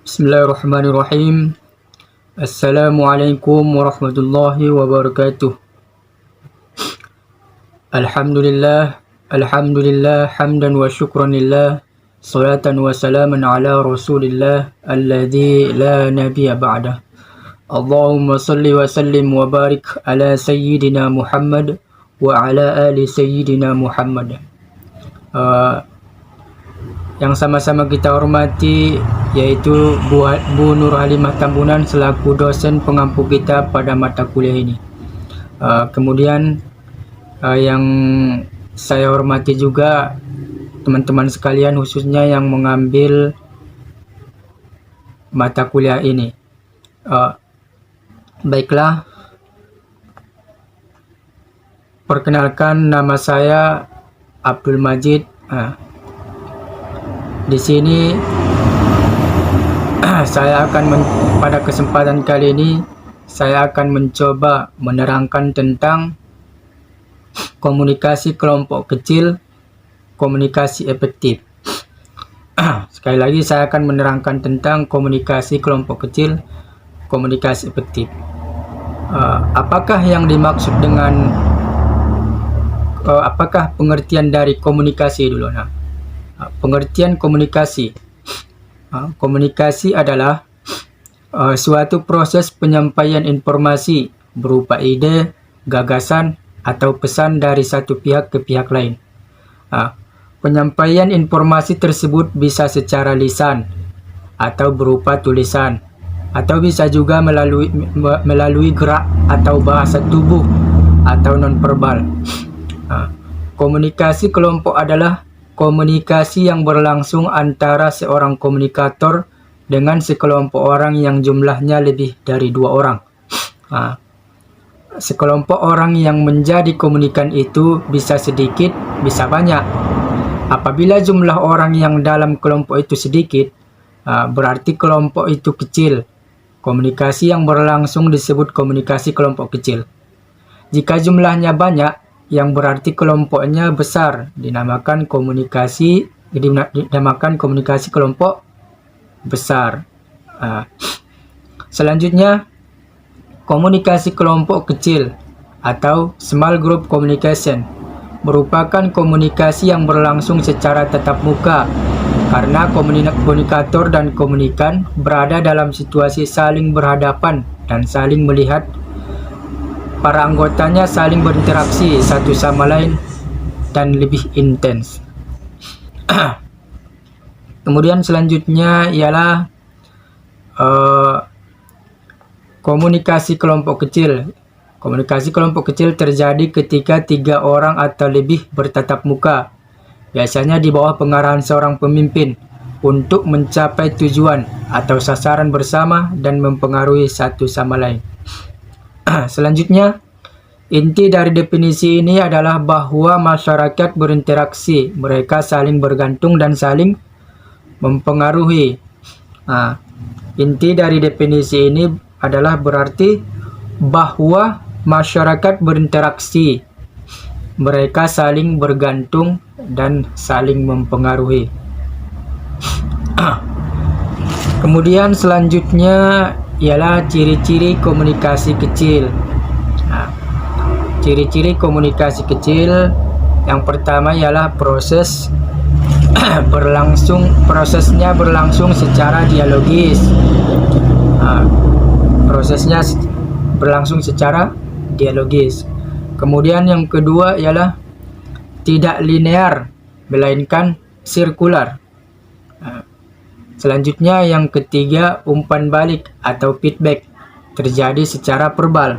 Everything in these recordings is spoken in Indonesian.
Bismillahirrahmanirrahim. Assalamualaikum warahmatullahi wabarakatuh. Alhamdulillah, hamdan wa syukran lillah, salatan wa salaman ala rasulillah, alladhi la nabiyya ba'dah. Allahumma salli wa sallim wa barik ala sayyidina Muhammad wa ala ali sayyidina Muhammad. Yang sama-sama kita hormati yaitu Bu Nur Halimah Tambunan selaku dosen pengampu kita pada mata kuliah ini. Kemudian yang saya hormati juga teman-teman sekalian, khususnya yang mengambil mata kuliah ini. Baiklah, perkenalkan, nama saya Abdul Majid. Di sini pada kesempatan kali ini saya akan mencoba menerangkan tentang komunikasi kelompok kecil, komunikasi efektif. Sekali lagi saya akan menerangkan tentang komunikasi kelompok kecil, komunikasi efektif. Apakah yang dimaksud dengan apakah pengertian dari komunikasi dulu? Pengertian komunikasi. Komunikasi adalah suatu proses penyampaian informasi berupa ide, gagasan, atau pesan dari satu pihak ke pihak lain. Penyampaian informasi tersebut bisa secara lisan atau berupa tulisan, atau bisa juga melalui gerak atau bahasa tubuh atau nonverbal. Komunikasi kelompok adalah komunikasi yang berlangsung antara seorang komunikator dengan sekelompok orang yang jumlahnya lebih dari 2 orang. Sekelompok orang yang menjadi komunikan itu bisa sedikit, bisa banyak. Apabila jumlah orang yang dalam kelompok itu sedikit, berarti kelompok itu kecil. Komunikasi yang berlangsung disebut komunikasi kelompok kecil. Jika jumlahnya banyak, yang berarti kelompoknya besar, dinamakan komunikasi kelompok besar. Selanjutnya, komunikasi kelompok kecil atau small group communication merupakan komunikasi yang berlangsung secara tatap muka, karena komunikator dan komunikan berada dalam situasi saling berhadapan dan saling melihat. Para anggotanya saling berinteraksi satu sama lain dan lebih intens. Kemudian selanjutnya ialah komunikasi kelompok kecil. Komunikasi kelompok kecil terjadi ketika 3 orang atau lebih bertatap muka, biasanya di bawah pengarahan seorang pemimpin, untuk mencapai tujuan atau sasaran bersama dan mempengaruhi satu sama lain. Selanjutnya, inti dari definisi ini adalah bahwa masyarakat berinteraksi, mereka saling bergantung dan saling mempengaruhi. Inti dari definisi ini adalah berarti bahwa masyarakat berinteraksi, mereka saling bergantung dan saling mempengaruhi. Kemudian selanjutnya ialah ciri-ciri komunikasi kecil. Ciri-ciri komunikasi kecil yang pertama ialah prosesnya berlangsung secara dialogis. Prosesnya berlangsung secara dialogis. Kemudian yang kedua ialah tidak linear, melainkan sirkular. Selanjutnya yang ketiga, umpan balik atau feedback terjadi secara verbal.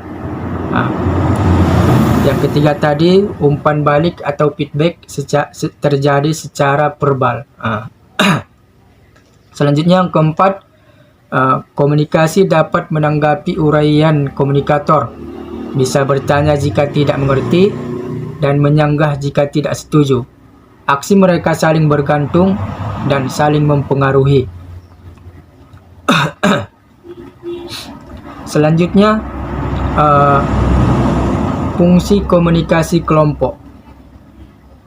Yang ketiga tadi, umpan balik atau feedback terjadi secara verbal. Selanjutnya yang keempat, komunikasi dapat menanggapi uraian komunikator, bisa bertanya jika tidak mengerti dan menyanggah jika tidak setuju. Aksi mereka saling bergantung dan saling mempengaruhi. Selanjutnya, fungsi komunikasi kelompok.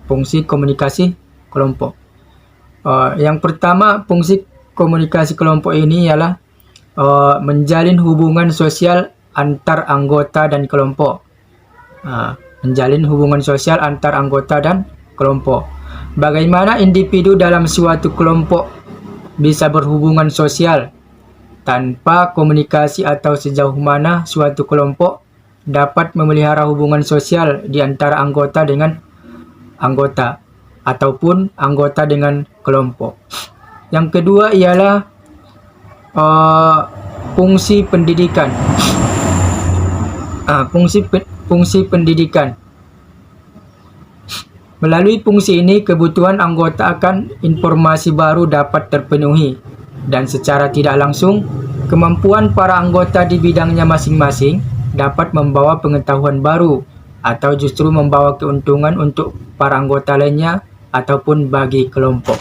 Fungsi komunikasi kelompok. Yang pertama, fungsi komunikasi kelompok ini ialah menjalin hubungan sosial antar anggota dan kelompok. Menjalin hubungan sosial antar anggota dan kelompok. Bagaimana individu dalam suatu kelompok bisa berhubungan sosial tanpa komunikasi, atau sejauh mana suatu kelompok dapat memelihara hubungan sosial di antara anggota dengan anggota ataupun anggota dengan kelompok. Yang kedua ialah fungsi pendidikan. Fungsi pendidikan. Melalui fungsi ini, kebutuhan anggota akan informasi baru dapat terpenuhi, dan secara tidak langsung, kemampuan para anggota di bidangnya masing-masing dapat membawa pengetahuan baru atau justru membawa keuntungan untuk para anggota lainnya ataupun bagi kelompok.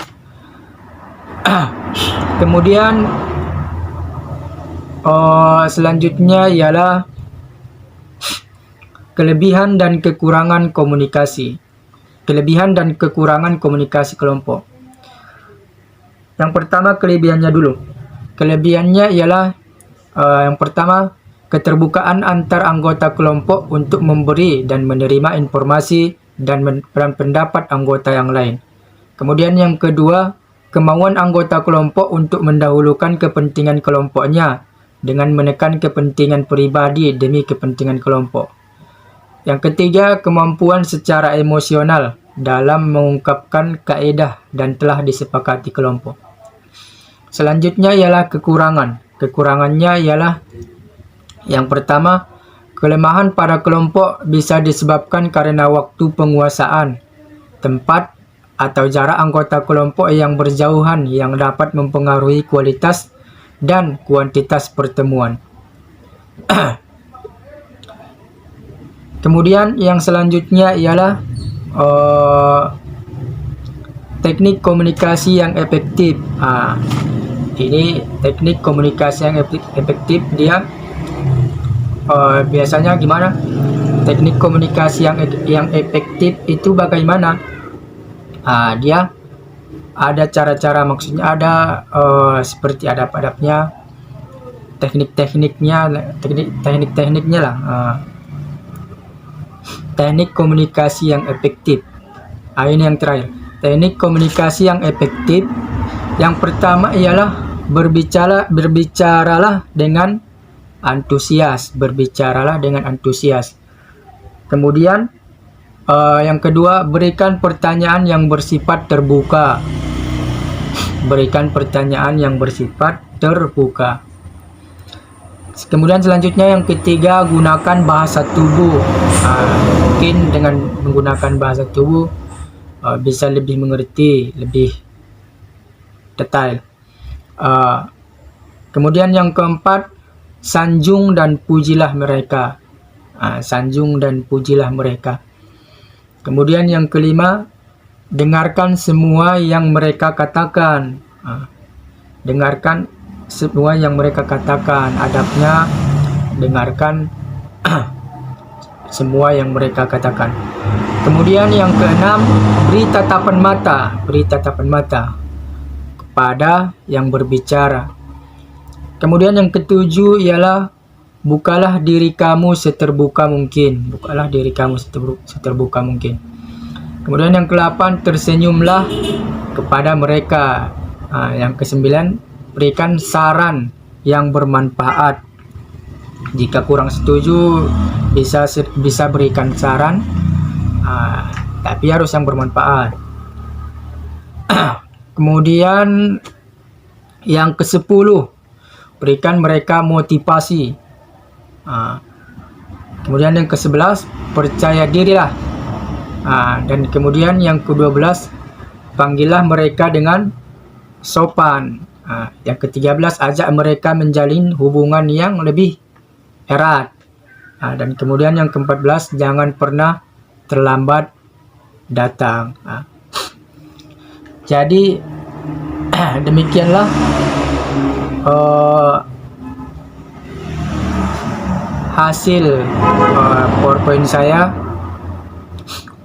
Kemudian selanjutnya ialah kelebihan dan kekurangan komunikasi. Kelebihan dan kekurangan komunikasi kelompok. Yang pertama, kelebihannya dulu. Kelebihannya ialah yang pertama, keterbukaan antar anggota kelompok untuk memberi dan menerima informasi dan pendapat anggota yang lain. Kemudian yang kedua, kemauan anggota kelompok untuk mendahulukan kepentingan kelompoknya dengan menekan kepentingan pribadi demi kepentingan kelompok. Yang ketiga, kemampuan secara emosional dalam mengungkapkan kaedah dan telah disepakati kelompok. Selanjutnya ialah kekurangan. Kekurangannya ialah yang pertama, kelemahan pada kelompok bisa disebabkan karena waktu penguasaan, tempat, atau jarak anggota kelompok yang berjauhan yang dapat mempengaruhi kualitas dan kuantitas pertemuan. Kemudian yang selanjutnya ialah teknik komunikasi yang efektif. Ini teknik komunikasi yang efektif, dia biasanya gimana? Teknik komunikasi yang efektif itu bagaimana? Dia ada cara-cara, maksudnya ada seperti adab-adabnya, teknik-tekniknya lah. Teknik komunikasi yang efektif. Ini yang terakhir. Teknik komunikasi yang efektif. Yang pertama ialah berbicaralah dengan antusias. Berbicaralah dengan antusias. Kemudian yang kedua, berikan pertanyaan yang bersifat terbuka. Berikan pertanyaan yang bersifat terbuka. Kemudian selanjutnya yang ketiga, gunakan bahasa tubuh. Mungkin dengan menggunakan bahasa tubuh bisa lebih mengerti, lebih detail. Kemudian yang keempat, sanjung dan pujilah mereka. Sanjung dan pujilah mereka. Kemudian yang kelima, dengarkan semua yang mereka katakan. Dengarkan semua yang mereka katakan. Adabnya, dengarkan semua yang mereka katakan. Kemudian yang keenam, beri tatapan mata. Beri tatapan mata kepada yang berbicara. Kemudian yang ketujuh ialah bukalah diri kamu seterbuka mungkin. Bukalah diri kamu seterbuka mungkin. Kemudian yang ke-8, tersenyumlah kepada mereka. Yang ke-9, berikan saran yang bermanfaat. Jika kurang setuju, bisa berikan saran, tapi harus yang bermanfaat. Kemudian yang ke-10, berikan mereka motivasi. Kemudian yang ke-11, percaya dirilah. Dan kemudian yang ke-12, panggillah mereka dengan sopan. Yang ke-13, ajak mereka menjalin hubungan yang lebih erat. Dan kemudian yang ke-14, jangan pernah terlambat datang. Jadi demikianlah hasil PowerPoint saya.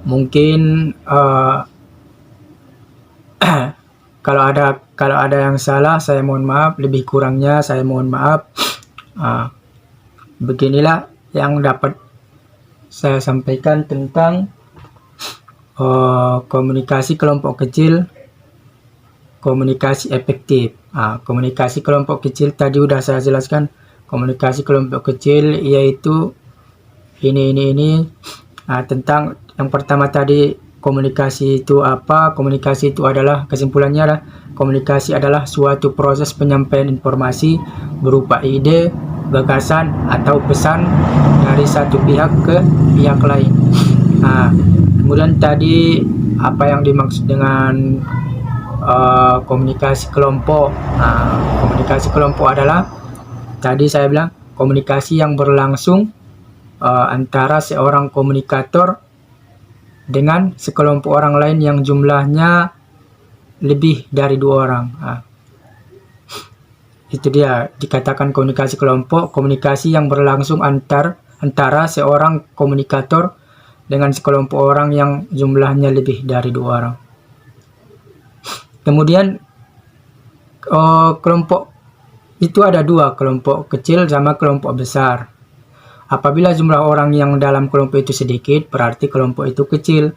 Mungkin kalau ada Kalau ada yang salah, saya mohon maaf. Lebih kurangnya, saya mohon maaf. Beginilah yang dapat saya sampaikan tentang komunikasi kelompok kecil, komunikasi efektif. Komunikasi kelompok kecil tadi udah saya jelaskan. Komunikasi kelompok kecil yaitu ini. Tentang yang pertama tadi, komunikasi itu apa? Komunikasi itu adalah, kesimpulannya adalah, komunikasi adalah suatu proses penyampaian informasi berupa ide, gagasan, atau pesan dari satu pihak ke pihak lain. Kemudian tadi apa yang dimaksud dengan komunikasi kelompok? Komunikasi kelompok adalah, tadi saya bilang, komunikasi yang berlangsung antara seorang komunikator dengan sekelompok orang lain yang jumlahnya lebih dari 2 orang. Itu dia dikatakan komunikasi kelompok, komunikasi yang berlangsung antara seorang komunikator dengan sekelompok orang yang jumlahnya lebih dari 2 orang. Kemudian kelompok itu ada 2, kelompok kecil sama kelompok besar. Apabila jumlah orang yang dalam kelompok itu sedikit, berarti kelompok itu kecil.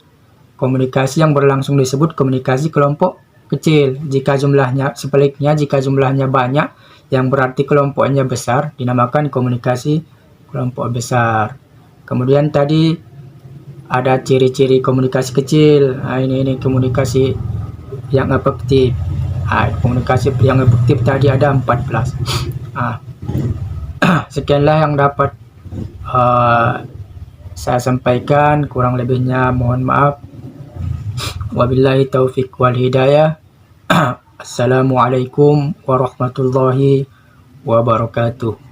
Komunikasi yang berlangsung disebut komunikasi kelompok kecil. Jika jumlahnya sebaliknya, jika jumlahnya banyak, yang berarti kelompoknya besar, dinamakan komunikasi kelompok besar. Kemudian tadi ada ciri-ciri komunikasi kecil. Ini komunikasi yang efektif. Komunikasi yang efektif tadi ada 14. Sekianlah yang dapat saya sampaikan, kurang lebihnya mohon maaf. Wabillahi taufik wal hidayah. Assalamualaikum warahmatullahi wabarakatuh.